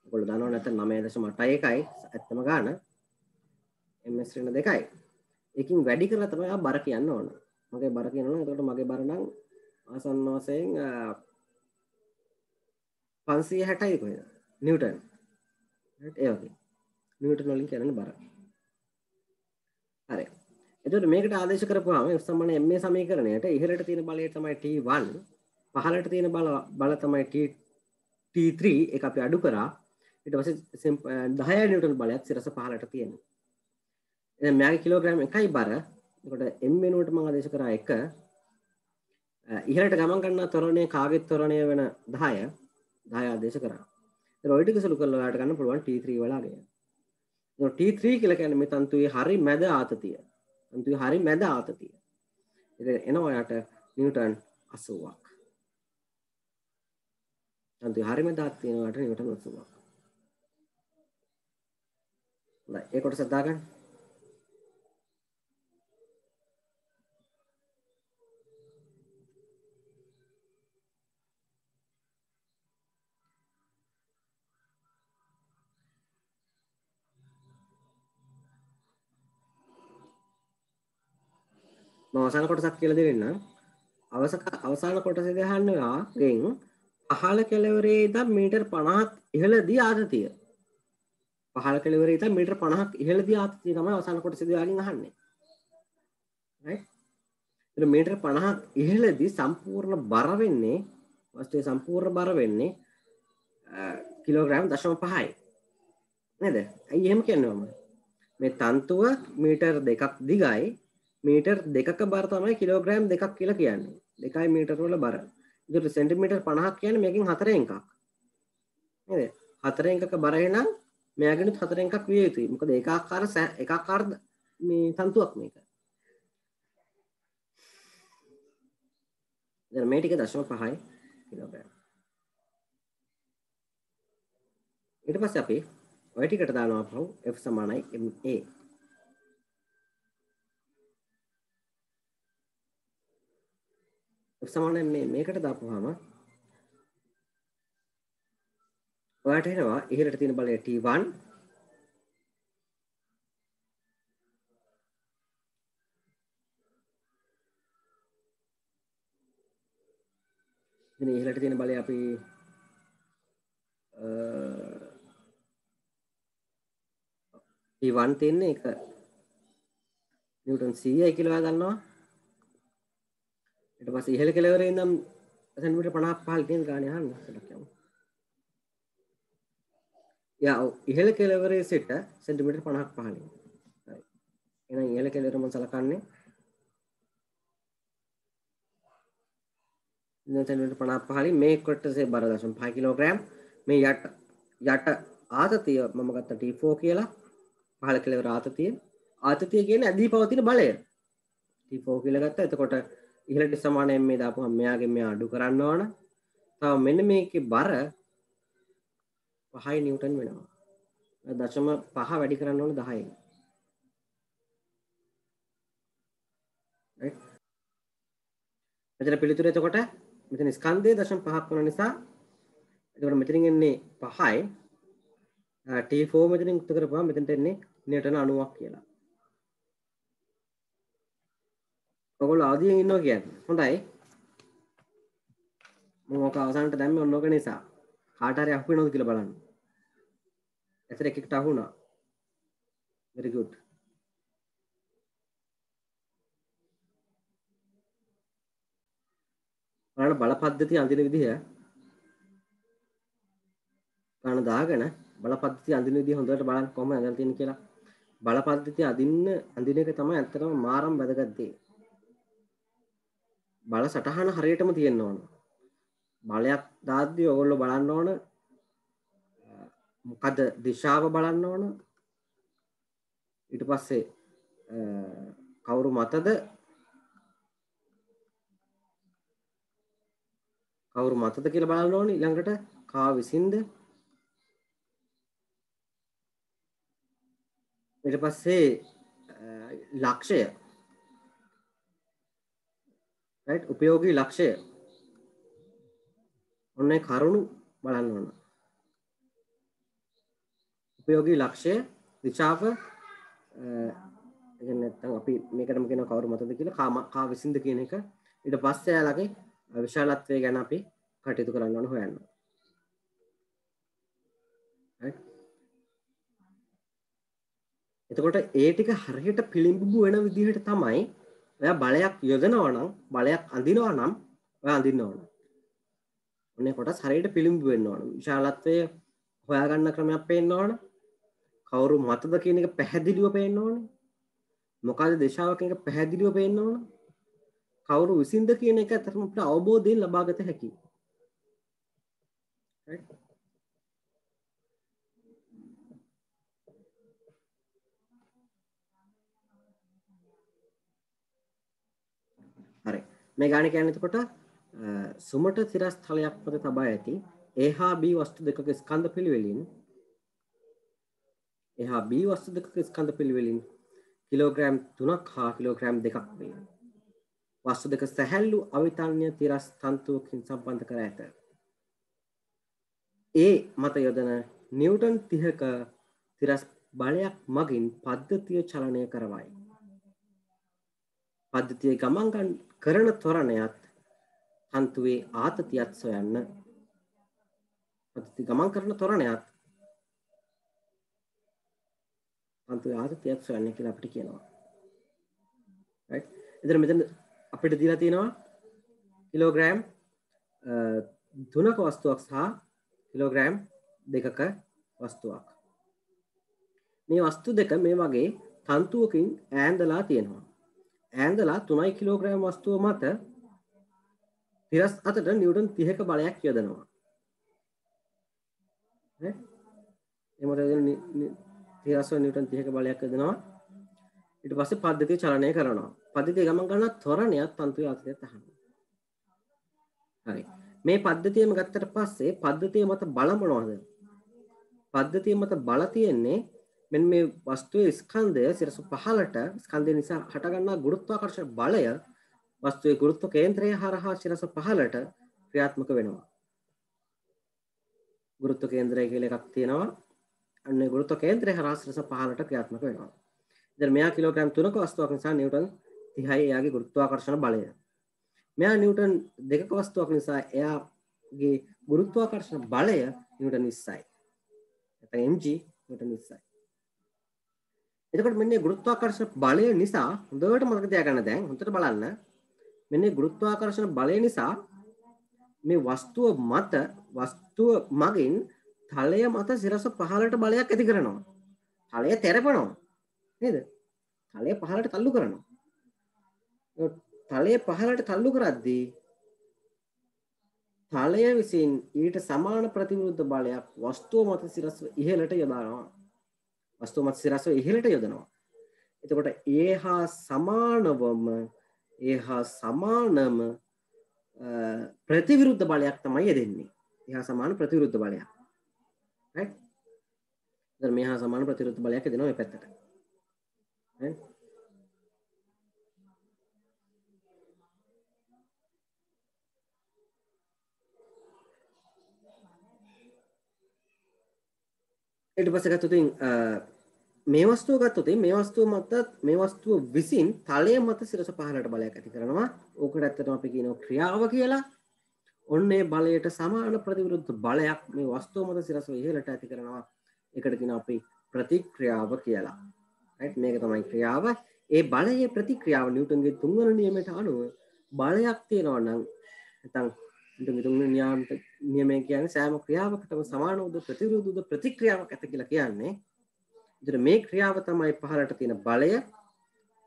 ඔයගොල්ලෝ දන්නව නැත්නම් 9.81යි ඇත්තම ගාන. ms ඍණ 2යි. ඒකින් වැඩි කරලා තමයි බර කියන්න ඕන. මගේ බර කියනවා නම් එතකොට මගේ බර නම් ආසන්න වශයෙන් 560යි කොහෙද? නිව්ටන්. right ඒ වගේ. නිව්ටන් වලින් කියන්නේ බර. හරි. එතකොට මේකට ආදේශ කරපුවාම F සමාන ma සමීකරණයට ඉහළට තියෙන බලය තමයි T1 පහළට තියෙන බල තමයි T3 ඒක අපි අඩු කරා ඊට පස්සේ 10 නිව්ටන් බලයක් සිරස පහළට තියෙනවා. එහෙනම් මෙයාගේ කිලෝග්‍රෑම් 1යි බර. එතකොට m වෙනුවට මම ආදේශ කරා 1 ඉහළට ගමන් කරන ත්වරණය කාගේ ත්වරණය වෙන 10 ආදේශ කරා. ඒතර ඔය ටික සුළු කරලා ඔයාලට ගන්න පුළුවන් T3 වලගේ. එතකොට T3 කියලා කියන්නේ මේ තන්තුවේ හරි මැද ආතතිය. තන්තුවේ හරි මැද ආතතිය. ඉතින් එනවා ඔයාලට නිව්ටන් 80ක්. තන්තුවේ හරි මැද ආතතිය එනවාට නිව්ටන් 80ක්. හොඳයි ඒ කොටස දාගන්න. මම අවසාන කොටසක් කියලා දෙන්නම්. අවසාන කොටසේදී අහන්නවා ගෙන් පහළ කෙළවරේ ඉඳන් මීටර් 50ක් ඉහළදී ආතතිය. පහළ කෙළවරේ ඉඳන් මීටර් 50ක් ඉහළදී ආතතිය තමයි අවසාන කොටසේදී ඔයාගෙන් අහන්නේ. right? ඒක මීටර් 50ක් ඉහළදී සම්පූර්ණ බර වෙන්නේ වස්තුවේ සම්පූර්ණ බර වෙන්නේ කිලෝග්‍රෑම් 0.5යි. නේද? ඇයි එහෙම කියන්නේ මම? මේ තන්තුව මීටර් 2ක් දිගයි මීටර් 2ක බර තමයි කිලෝග්‍රෑම් 2ක් කියලා කියන්නේ. 2යි මීටර වල බර. ඒකට සෙන්ටිමීටර් 50ක් කියන්නේ මේකෙන් 4 එකක්. නේද? 4 එකක බර එනම් මෙයාගෙනුත් 4 එකක් විය යුතුයි. මොකද ඒකාකාර මේ තන්තුවක් මේක. දැන් මේ ටික 0.5යි කිලෝග්‍රෑම්. ඊට පස්සේ අපි ඔය ටිකට දානවා අපහු F සමානයි ma. F සමානයි මේකට දාපුවාම ඔයාලට එනවා ඉහළට තියෙන බලය T1 ඉතින් ඉහළට තියෙන බලය අපි T1 තියෙන්නේ එක නිව්ටන් 100යි කියලා ඔයා දන්නවා. ඊට පස්සේ ඉහළ කෙළවරේ ඉඳන් සෙන්ටිමීටර් 50ක් පහළ තියෙන ගානේ අහන්න සෙටක් යමු. යා ඉහළ කෙළවරේ සිට සෙන්ටිමීටර් 50ක් පහළින්. හරි. එහෙනම් ඉහළ කෙළවර මම සලකන්නේ ඉඳන් සෙන්ටිමීටර් 50ක් පහළින් මේ කොටසේ බර 0.5 කිලෝග්‍රෑම් මේ යට ආතතිය මම ගත්ත T4 කියලා පහළ කෙළවර ආතතිය කියන්නේ ඇදී පවතින බලය T4 කියලා ගත්තා. එතකොට ඉහළට සමානයෙන් මේ දාපුවම මෙයාගෙන් මෙයා අඩු කරන්න ඕන. තව මෙන්න මේකේ බර 5 නිව්ටන් වෙනවා. 0.5 වැඩි කරන්න ඕන 10න්. right? මෙතන පිළිතුර එතකොට මෙතන ස්කන්ධය 0.5ක් වන නිසා එතකොට මෙතනින් එන්නේ 5යි. T4 මෙතනින් උත්තර කරපුවාම මෙතනට එන්නේ නිව්ටන් 90ක් කියලා. ඔයගොල්ලෝ ආදියෙන් ඉන්නවා කියන්නේ. හොඳයි. මම ඔක අවසානට දැම්මේ ඔන්න ඔක නිසා. කාට හරි අහු වෙනවද කියලා බලන්න. ඇතර එකෙක්ට අහුණා. very good. බලන්න බල පද්ධතිය අඳින විදිහ ගන්න දාගෙන බල පද්ධතිය අඳින විදිහ හොඳට බලන්න කොහොමද අඳලා තියෙන්නේ කියලා. බල පද්ධතිය අඳින එක තමයි ඇත්තටම මාරම් වැදගත් දේ. බල සටහන හරියටම තියෙන්න ඕන. බලයක් දාද්දී ඔයගොල්ලෝ බලන්න ඕන මොකද දිශාව බලන්න ඕන. ඊට පස්සේ කවුරු මතද කියලා බලන්න ඕනේ. ඊළඟට කා විසින්ද ඊට පස්සේ ලක්ෂය right උපයෝගී ලක්ෂය ඔන්නේ කරුණු බලන්න ඕන. උපයෝගී ලක්ෂය දිශාව එහෙනම් නැත්නම් අපි මේකටම කියනවා කවුරු මතද කියලා කා විසින්ද කියන එක. ඊට පස්සේ යාලගේ විශාලත්වය ගැන අපි කටයුතු කරන්න ඕන හොයන්න. right එතකොට ඒ ටික හරියට පිළිඹු වෙන විදිහට තමයි ඔයා බලයක් යොදනවා නම් බලයක් අඳිනවා නම් ඔයා අඳින්න ඕන. ඔන්නේ කොටස් හරියට පිළිඹු වෙන්න ඕන. විශාලත්වය හොයාගන්න ක්‍රමයක් පේන්න ඕන. කවුරු මතද කියන එක පැහැදිලිව පේන්න ඕන. මොකද දිශාව කියන එක පැහැදිලිව පේන්න ඕන. කවුරු විසින්ද කියන එක අතරම අපිට අවබෝධයෙන් ලබා ගත හැකියි. right හරි මේ ගාන කියන්නේ එතකොට සුමට තිරස්ථලයක් මත තබා ඇති A හා B වස්තු දෙකක ස්කන්ධ පිළිවෙලින් කිලෝග්‍රෑම් 3ක් හා කිලෝග්‍රෑම් 2ක් වේ. වස්තු දෙක සැහැල්ලු අවිතන්‍ය තිරස් තන්තුවකින් සම්බන්ධ කර ඇත. ඒ මත යොදන නිව්ටන් 30ක තිරස් බලයක් මගින් පද්ධතිය චලනය කරවයි. පද්ධතිය ගමන් කරන ත්වරණයත් තන්තුවේ ආතතියත් සොයන්න. පද්ධතිය ගමන් කරන ත්වරණයත් තන්තුවේ ආතතියත් සොයන්න කියලා අපිට කියනවා. right එතන මෙතන අපිට දීලා තියෙනවා කිලෝග්‍රෑම් 3ක වස්තුවක් සහ කිලෝග්‍රෑම් 2ක වස්තුවක්. මේ වස්තු දෙක මේ වගේ තන්තුවකින් ඈඳලා තියෙනවා. ඈඳලා 3 කිලෝග්‍රෑම් වස්තුව මත තිරස් අතට නිව්ටන් 30ක බලයක් යොදනවා. නේ? එමට තිරස් වල නිව්ටන් 30ක බලයක් යොදනවා. ඊට පස්සේ පද්ධතිය චලනය කරනවා. පද්ධතිය ගමන් කරන ත්වරණයත් තන්තුවේ ආතතියත් අහනවා. හරි. මේ පද්ධතියම ගත්තට පස්සේ පද්ධතිය මත බල මොනවද? පද්ධතිය මත බල තියෙන්නේ මෙන්න මේ වස්තුවේ ස්කන්ධය සිරසු පහළට ස්කන්ධය නිසා හටගන්නා ගුරුත්වාකර්ෂණ බලය වස්තුවේ ගුරුත්ව කේන්ද්‍රය හරහා සිරස පහළට ක්‍රියාත්මක වෙනවා. ගුරුත්ව කේන්ද්‍රය කියලා එකක් තියෙනවා. අන්න ගුරුත්ව කේන්ද්‍රය හරහා සිරස පහළට ක්‍රියාත්මක වෙනවා. ඉතින් මෙයා කිලෝග්‍රෑම් 3ක වස්තුවක් නිසා නිව්ටන් 30යි එයාගේ ගුරුත්වාකර්ෂණ බලය. මෙයා නිව්ටන් 2ක වස්තුවක් නිසා එයාගේ ගුරුත්වාකර්ෂණ බලය නිව්ටන් 20යි. නැත්නම් mg නිව්ටන් 20යි. එතකොට මෙන්න ගුරුත්වාකර්ෂණ බලය නිසා හොඳට මතක තියාගන්න දැන් හොඳට බලන්න මෙන්න ගුරුත්වාකර්ෂණ බලය නිසා මේ වස්තුව මගින් තලය මත සිරස පහළට බලයක් ඇති කරනවා. තලය තැරපනවා. නේද? තලය පහළට තල්ලු කරනවා. තලය පහළට තල්ලු කරද්දී තලය විසින් ඊට සමාන ප්‍රතිවිරුද්ධ බලයක් වස්තුව මත සිරස්ව ඉහළට යොදනවා. වස්තුව මත සිරස්ව ඉහළට යොදනවා. එතකොට ඒ හා සමානම ප්‍රතිවිරුද්ධ බලයක් තමයි දෙන්නේ. එහා සමාන ප්‍රතිවිරුද්ධ බලයක්. right? දැන් මෙහා සමාන ප්‍රතිවිරුද්ධ බලයක් දෙනවා මේ පැත්තට. right? ඊට පස්සේ ගත්තොත් මේ වස්තුව ගත්තොත් මේ වස්තුව විසින් තලය මත සිරස පහළට බලයක් ඇති කරනවා. ඕකට ඇත්තටම අපි කියනවා ක්‍රියාව කියලා. ඔන්නේ බලයට සමාන ප්‍රතිවිරුද්ධ බලයක් මේ වස්තුව මත සිරස ඉහළට ඇති කරනවා. ඒකට කියනවා අපි ප්‍රතික්‍රියාව කියලා. right? මේක තමයි ක්‍රියාව. ඒ බලයේ ප්‍රතික්‍රියාව නිව්ටන්ගේ තුන්වන නියමයට අනුව බලයක් තියෙනවා නම් නැත්නම් නිව්ටන්ගේ තුන්වන නියමය කියන්නේ සෑම ක්‍රියාවකටම සමාන උද ප්‍රතිවිරුද්ධ උද ප්‍රතික්‍රියාවක් ඇත කියලා කියන්නේ. ඒතර මේ ක්‍රියාව තමයි පහළට තියෙන බලය.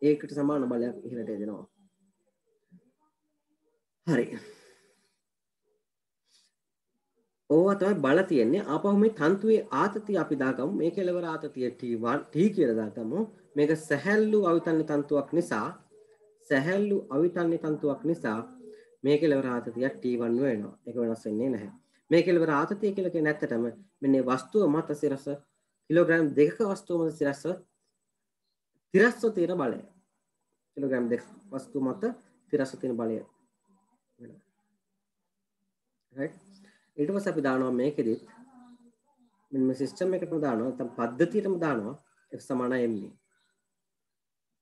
ඒකට සමාන බලයක් ඉහළට එනවා. හරි. ඕවා තමයි බල තියෙන්නේ. ආපහු මේ තන්තුවේ ආතතිය අපි දාගමු. මේ කෙලවර ආතතිය T1 T කියලා දාගමු. මේක සැහැල්ලු අවිතන්‍ය තන්තුවක් නිසා මේ කෙලවර ආතතිය T1 වෙනවා. ඒක වෙනස් වෙන්නේ නැහැ. මේ කෙලවර ආතතිය කියලා කියන්නේ ඇත්තටම මෙන්න වස්තුව මත සිරස කිලෝග්‍රෑම් 2ක වස්තුව මත තිරස්ව තියෙන බලය. කිලෝග්‍රෑම් 2 වස්තුව මත තිරස්ව තියෙන බලය. right? ඊට පස්සේ අපි දානවා මේකෙදිත් මෙන්න මේ සිස්ටම් එකටම දානවා නැත්නම් පද්ධතියටම දානවා F = ma.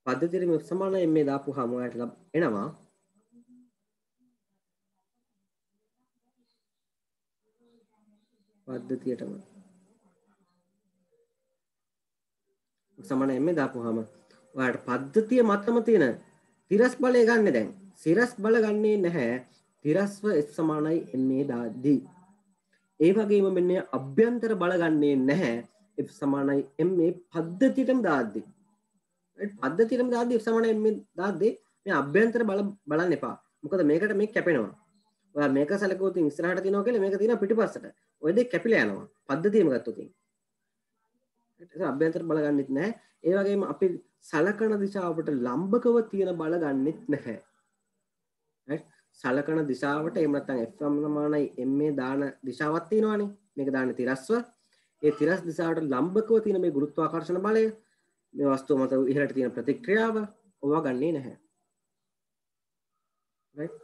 පද්ධතියට F = ma දාපුවාම ඔයාලට එනවා පද්ධතියටම F = ma දාපුවාම ඔයාලට පද්ධතිය මතම තියෙන තිරස් බලය ගන්න දැන්. සිරස් බල ගන්නේ නැහැ. තිරස්ව F = ma දාද්දී. ඒ වගේම මෙන්න අභ්‍යන්තර බල ගන්නේ නැහැ F = ma පද්ධතියටම දාද්දී. right? පද්ධතියටම දාද්දී F = ma දාද්දී මේ අභ්‍යන්තර බල බලන්න එපා. මොකද මේකට මේක කැපෙනවා. ඔයා මේක සැලකුවොත් ඉස්සරහට තියනවා කියලා මේක තියෙනවා පිටිපස්සට. ඔය දෙක කැපිලා යනවා. පද්ධතියම ගත්තොත්. ඒක අභ්‍යන්තර බල ගන්නෙත් නැහැ. ඒ වගේම අපි සලකන දිශාවට ලම්බකව තියෙන බල ගන්නෙත් නැහැ. right? සලකන දිශාවට එහෙම නැත්නම් F = ma දාන දිශාවක් තියෙනවානේ. මේක දාන්නේ තිරස්ව. ඒ තිරස් දිශාවට ලම්බකව තියෙන මේ ගුරුත්වාකර්ෂණ බලය, මේ වස්තුව මත ඉහළට තියෙන ප්‍රතික්‍රියාව ඕවා ගන්නේ නැහැ. right?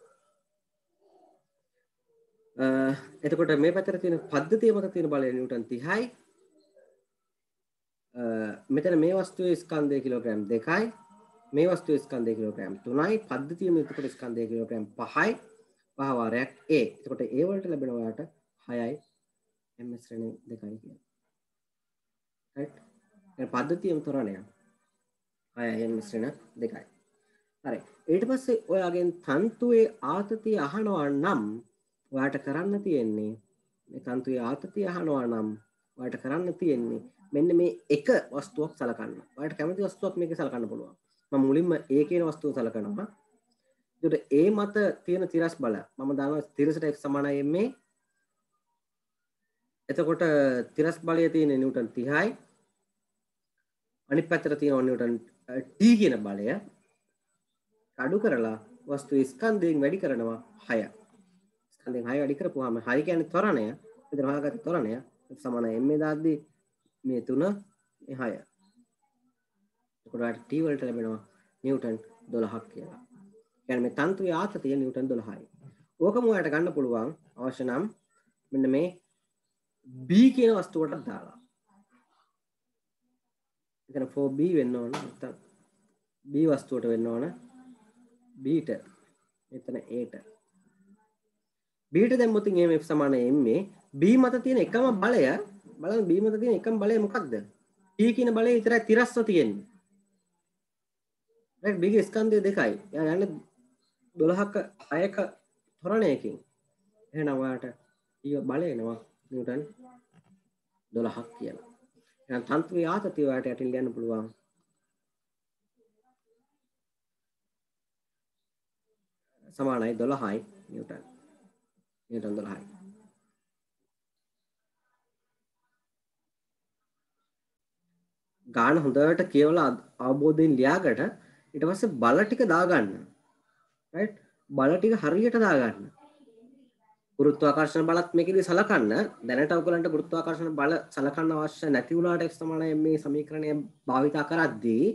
එතකොට මේ පැත්තට තියෙන පද්ධතිය මත තියෙන බලය නිව්ටන් 30යි. මෙතන මේ වස්තුවේ ස්කන්ධය කිලෝග්‍රෑම් 2යි. මේ වස්තුවේ ස්කන්ධය කිලෝග්‍රෑම් 3යි. පද්ධතිය මේ එතකොට ස්කන්ධය කිලෝග්‍රෑම් 5යි. 5 වාරයක් A. එතකොට A වලට ලැබෙන ඔයාලට 6යි ms ශ්‍රේණි 2යි කියන්නේ. right? ඒ පද්ධතියම තොරණය. 6යි ms ශ්‍රේණි 2යි. හරි. ඊට පස්සේ ඔයාගෙන් තන්තුවේ ආතතිය අහනවා නම් ඔයාට කරන්න තියෙන්නේ මේ තන්තුවේ ආතතිය අහනවා නම් ඔයාට කරන්න තියෙන්නේ මෙන්න මේ එක වස්තුවක් සලකන්න. ඔයාලට කැමති වස්තුවක් මේකේ සලකන්න පුළුවන්. මම මුලින්ම A කියන වස්තුව සලකනවා. ඒකට A මත තියෙන තිරස් බල මම දානවා තිරසට F = ma. එතකොට තිරස් බලය තියෙන නිව්ටන් 30යි. අනිත් පැත්තට තියෙනවා නිව්ටන් T කියන බලය. අඩු කරලා වස්තුවේ ස්කන්ධයෙන් වැඩි කරනවා 6. ස්කන්ධයෙන් 6 වැඩි කරපුවාම 6 කියන්නේ ත්වරණය. මෙතන හොයාගත්ත ත්වරණය F = ma දාද්දී මේ 3 මේ 6. එතකොට T වලට ලැබෙනවා නිව්ටන් 12ක් කියලා. කියන්නේ මේ තන්තුවේ ආතතිය නිව්ටන් 12යි. ඕකම ඔයාලට ගන්න පුළුවන් අවශ්‍ය නම් මෙන්න මේ B කියන වස්තුවට දාලා. එතන 4B වෙන්න ඕන. නැත්නම් B වස්තුවට වෙන්න ඕන. B ට මෙතන A ට. B ට දැම්මොත් එහෙම F = ma. B මත තියෙන එකම බලය බලන්න B මත තියෙන එකම බලය මොකක්ද? T කියන බලය විතරයි තිරස්ව තියෙන්නේ. right? B ගේ ස්කන්ධය 2යි. එයා යන්නේ 12ක 6ක ත්වරණයකින් එහෙනම් ඔයාට ඊය බලය එනවා නිව්ටන් 12ක් කියලා. එහෙනම් තන්තුවේ ආතතිය ඔයාට යටින් ලියන්න පුළුවන්. සමානයි 12යි නිව්ටන්. නිව්ටන් 12යි. ගාන හොඳට කියවලා අවබෝධයෙන් ලියාගට ඊට පස්සේ බල ටික දාගන්න. රයිට්? බල ටික හරියට දාගන්න. ගුරුත්වාකර්ෂණ බලත් මේකෙදි සලකන්න. දැනට ඔයගලන්ට ගුරුත්වාකර්ෂණ බල සලකන්න අවශ්‍ය නැති වුණාට F සමානයි මේ සමීකරණය භාවිතා කරද්දී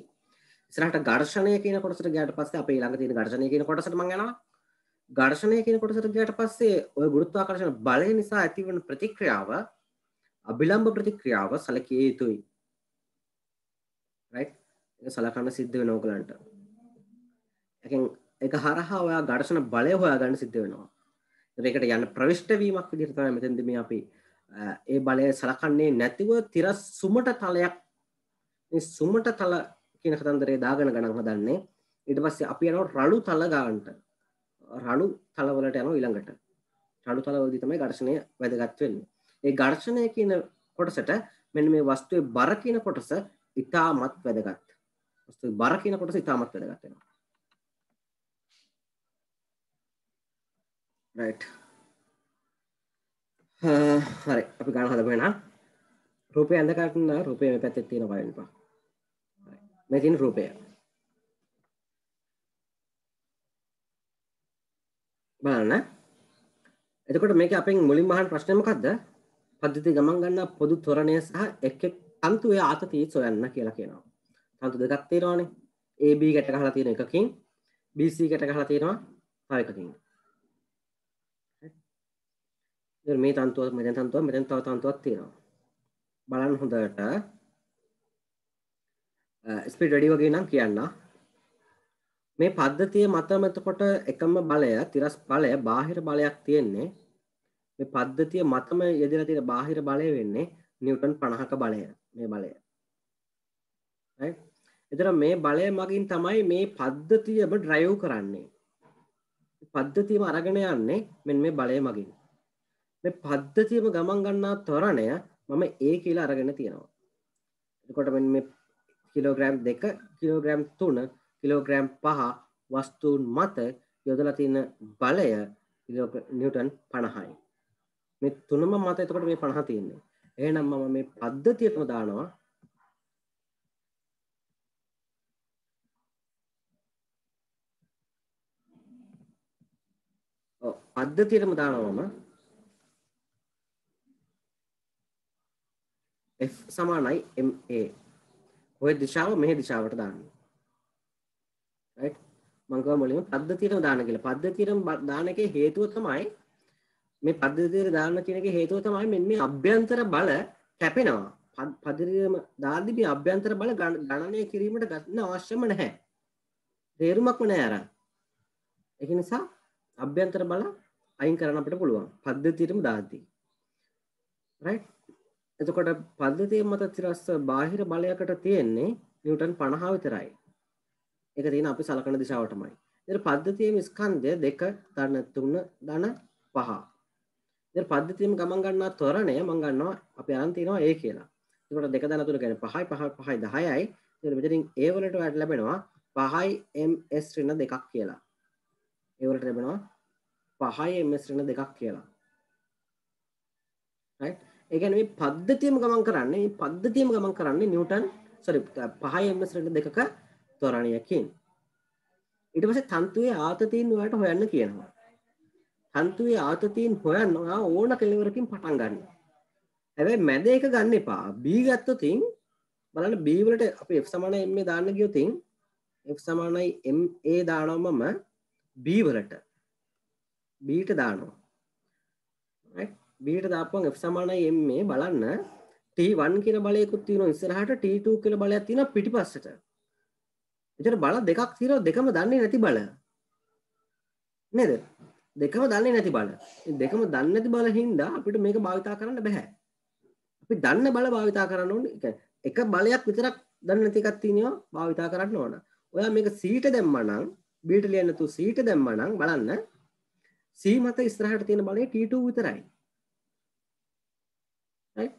ඉස්සරහට ඝර්ෂණය කියන කොටසට ගියාට පස්සේ අපේ ළඟ තියෙන ඝර්ෂණය කියන කොටසට මම යනවා. ඝර්ෂණය කියන කොටසට ගියාට පස්සේ ඔය ගුරුත්වාකර්ෂණ බලය නිසා ඇතිවන ප්‍රතික්‍රියාව අභිලම්බ ප්‍රතික්‍රියාව සැලකිය යුතුයි. රයිට්? ඒක සලකන්න සිද්ධ වෙනවා ඔයගලන්ට. ඒක හරහා ඔයා ඝර්ෂණ බලය හොයාගන්න සිද්ධ වෙනවා. ඒකට යන්න ප්‍රවිෂ්ඨ වීමක් විදිහට තමයි මෙතෙන්දී මේ අපි ඒ බලය සලකන්නේ නැතිව තිරස් සුමට තලයක් මේ සුමට තල කියන කතන්දරේ දාගෙන ගණන් හදන්නේ. ඊට පස්සේ අපි යනවා රළු තල ගන්නට. රළු තල වලට යනවා ඊළඟට. රළු තල වලදී තමයි ඝර්ෂණය වැදගත් වෙන්නේ. ඒ ඝර්ෂණය කියන කොටසට මෙන්න මේ වස්තුවේ බර කියන කොටස ඉතාමත් වැදගත්. වස්තුවේ බර කියන කොටස ඉතාමත් වැදගත් වෙනවා. right හරි අපි ගන්න හදමු එහෙනම් රූපය ඇඳ ගන්න රූපය මේ පැත්තේ තියෙන වයින් පහ හරි මේ තියෙන රූපය බලන්න එතකොට මේක අපෙන් මුලින්ම අහන ප්‍රශ්නේ මොකද්ද පද්ධතිය ගමන් ගන්න පොදු ත්වරණය සහ එක් එක් තන්තුවේ ආතතිය සොයන්න කියලා කියනවා තන්තු දෙකක් තියෙනවානේ AB ගැට ගහලා තියෙන එකකින් BC ගැට ගහලා තියෙනවා තව එකකින් මේ තන්තුව මෙතන තන්තුව මෙතන තව තන්තුවක් තියෙනවා බලන්න හොඳට ස්පීඩ් රෙඩි වගේ නම් කියන්න මේ පද්ධතිය මතම එතකොට එකම බලය තිරස් බලය බාහිර බලයක් තියෙන්නේ මේ පද්ධතිය මතම යෙදලා තියෙන බාහිර බලය වෙන්නේ නිව්ටන් 50ක බලය මේ බලය right එතන මේ බලය මගින් තමයි මේ පද්ධතියම ඩ්‍රයිව් කරන්නේ පද්ධතියම අරගෙන යන්නේ මෙන්න මේ බලය මගින් මේ පද්ධතියම ගමන් ගන්නා ත්වරණය මම A කියලා අරගෙන තියෙනවා. එතකොට මෙන්න මේ කිලෝග්‍රෑම් 2, කිලෝග්‍රෑම් 3, කිලෝග්‍රෑම් 5 වස්තුන් මත යොදලා තියෙන බලය නිව්ටන් 50යි. මේ තුනම මත එතකොට මේ 50 තියෙන්නේ. එහෙනම් මම මේ පද්ධතියටම දානවා පද්ධතියටම දානවා මම F සමානයි MA ඔය දිශාව මෙහි දිශාවට දාන්න right මම ගාව මුලින්ම පද්ධතියටම දාන්න කියලා පද්ධතියටම දාන එකේ හේතුව තමයි මේ පද්ධතියට දාන්න කියන එකේ හේතුව තමයි මේ අභ්‍යන්තර බල කැපෙනවා පද්ධතියම දාද්දී මේ අභ්‍යන්තර බල ගණනය කිරීමට ගන්න අවශ්‍යම නැහැ තේරුමක්ම නැහැ අර ඒක නිසා අභ්‍යන්තර බල අයින් කරන්න අපිට පුළුවන් පද්ධතියටම දාද්දී right එතකොට පද්ධතිය මත තිරස්ස බාහිර බලයකට තියෙන්නේ නිව්ටන් 50 විතරයි. ඒක තියෙන අපි සලකන දිශාවටමයි. ඉතින් පද්ධතියේම ස්කන්ධය 2 ධන 3 ධන 5. ඉතින් පද්ධතියේම ගමන් ගන්නා ත්වරණය මම ගන්නවා අපි අරන් තියනවා A කියලා. එතකොට 2 ධන 3 කියන්නේ 5යි 5යි 10යි. ඉතින් මෙතනින් A වලට වැඩ ලැබෙනවා 5යි ms ඍණ 2ක් කියලා. A වලට ලැබෙනවා 5යි ms ඍණ 2ක් කියලා. right ඒ කියන්නේ මේ පද්ධතියම ගමන් කරන්නේ නිව්ටන් sorry 5 ms ඍණ 2ක ත්වරණයකින් ඊට පස්සේ තන්තුවේ ආතතීන් වලට හොයන්න කියනවා තන්තුවේ ආතතීන් හොයන්න ඕන කෙලවරකින් පටන් ගන්න හැබැයි මැද එක ගන්න එපා B ගත්තොත් බලන්න B වලට අපි F සමානයි MA දාන්න ගියොත් F සමානයි MA දානවා මම B වලට B ට දානවා right බීට දාපුවම F සමානයි MA බලන්න T1 කියන බලයකුත් තියෙනවා ඉස්සරහට T2 කියලා බලයක් තියෙනවා පිටිපස්සට. එතන බල දෙකක් තියෙනවා දෙකම දන්නේ නැති බල. නේද? දෙකම දන්නේ නැති බල. මේ දෙකම දන්නේ නැති බල හින්දා අපිට මේක භාවිතා කරන්න බෑ. අපි දන්න බල භාවිතා කරන්න ඕනේ. එක බලයක් විතරක් දන්නේ නැති එකක් තියෙනවා භාවිතා කරන්න ඕන. ඔයා මේක C ට දැම්මා නම් බීට ලියන්න නැතුව c ට දැම්මා නම් බලන්න c මත ඉස්සරහට තියෙන බලය t2 විතරයි. right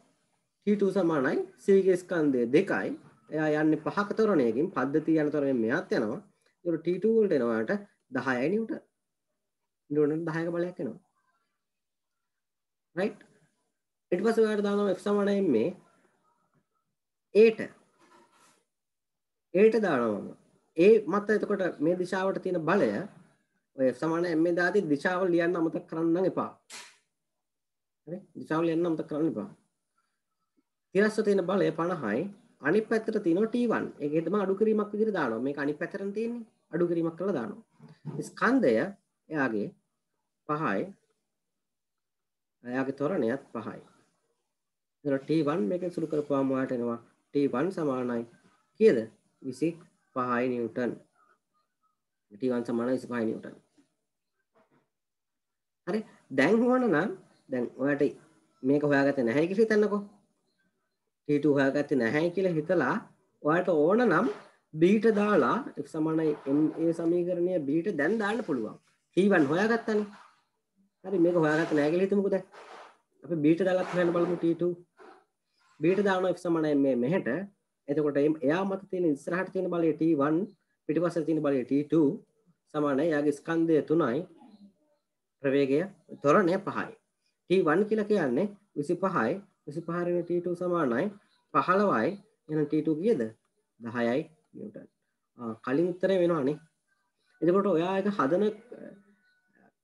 t2 සමානයි c ගේ ස්කන්ධය 2යි. එයා යන්නේ 5ක ත්වරණයකින් පද්ධතිය යන ත්වරණයෙන් මෙහාට යනවා. ඒකට t2 වලට එනවාට 10යි නිව්ටන්. නිව්ටන් 10ක බලයක් එනවා. right ඊට පස්සේ ඔයාලට දානවා F සමානයි ma a ට දානවා a මත එතකොට මේ දිශාවට තියෙන බලය ඔය F සමානයි ma දාදී දිශාව ලියන්න අමතක කරන්න නම් එපා. හරි දිශාව ලියන්න අමතක කරන්න එපා. තිරස්ව තියෙන බලය 50යි අනිත් පැත්තට තියෙනවා t1. ඒකෙදම අඩු කිරීමක් විදිහට දානවා. මේක අනිත් පැත්තටම තියෙන්නේ. අඩු කිරීමක් කරලා දානවා. ස්කන්ධය එයාගේ 5යි. එයාගේ ත්වරණයත් 5යි. එතකොට t1 මේකෙන් සුළු කරපුවාම ඔයාලට එනවා t1 සමානයි කීයද 25 නිව්ටන්. t1 සමානයි 25 නිව්ටන්. හරි දැන් ඕනනම් දැන් ඔයාලට මේක හොයාගත්තේ නැහැ කියලා හිතන්නකෝ. t2 හොයාගත්තේ නැහැ කියලා හිතලා ඔයාලට ඕන නම් b ට දාලා f සමානයි ma සමීකරණය b ට දැන් දාන්න පුළුවන්. t1 හොයාගත්තානේ. හරි මේක හොයාගත්තේ නැහැ කියලා හිතමුකෝ දැන්. අපි b ට දාලා හොයන්න බලමු t2. b ට දානවා f සමානයි ma මෙහෙට. එතකොට එයා මත තියෙන ඉස්සරහට තියෙන බලය t1 පිටිපස්සට තියෙන බලය t2 සමානයි යාගේ ස්කන්ධය 3යි ප්‍රවේගය ත්වරණය 5යි. t1 කියලා කියන්නේ 25යි 25 රින් t2 සමානයි 15යි. එහෙනම් t2 කීයද 10යි නිව්ටන්. කලින් උත්තරේ වෙනවනේ. එතකොට ඔයා එක හදන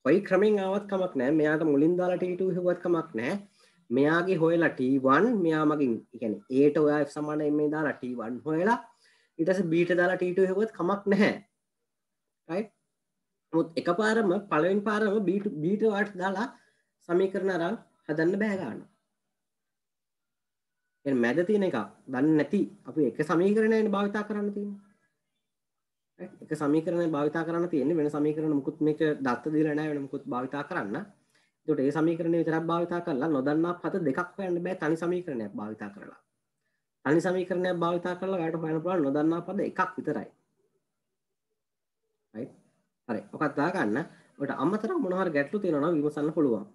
කොයි ක්‍රමෙන් ආවත් කමක් නැහැ. මෙයාට මුලින් දාලා t2 හෙව්වත් කමක් නැහැ. මෙයාගේ හොයලා t1 මෙයා මගින් කියන්නේ a ට ඔයා f සමානයි ma දාලා t1 හොයලා ඊට පස්සේ b ට දාලා t2 හෙව්වත් කමක් නැහැ. right මොකද එකපාරම පළවෙනි පාරම b ට වාට දාලා සමීකරණ අරන් හදන්න බෑ ගන්න. එහෙනම් මැද තියෙන එක දන්නේ නැති අපි එක සමීකරණයනේ භාවිතා කරන්න තියෙන්නේ. right එක සමීකරණයක් භාවිතා කරන්න තියෙන්නේ වෙන සමීකරණ මුකුත් මේක දත්ත දීලා නැහැ වෙන මුකුත් භාවිතා කරන්න. ඒකට ඒ සමීකරණය විතරක් භාවිතා කරලා නොදන්නා පද දෙකක් හොයන්න බෑ තනි සමීකරණයක් භාවිතා කරලා. තනි සමීකරණයක් භාවිතා කරලා ඔයාලට හොයන්න පුළුවන් නොදන්නා පද එකක් විතරයි. right හරි ඔකත් දාගන්න. ඔයාලට අමතරව මොනවා හරි ගැටලු තියෙනවා නම් විමසන්න පුළුවන්.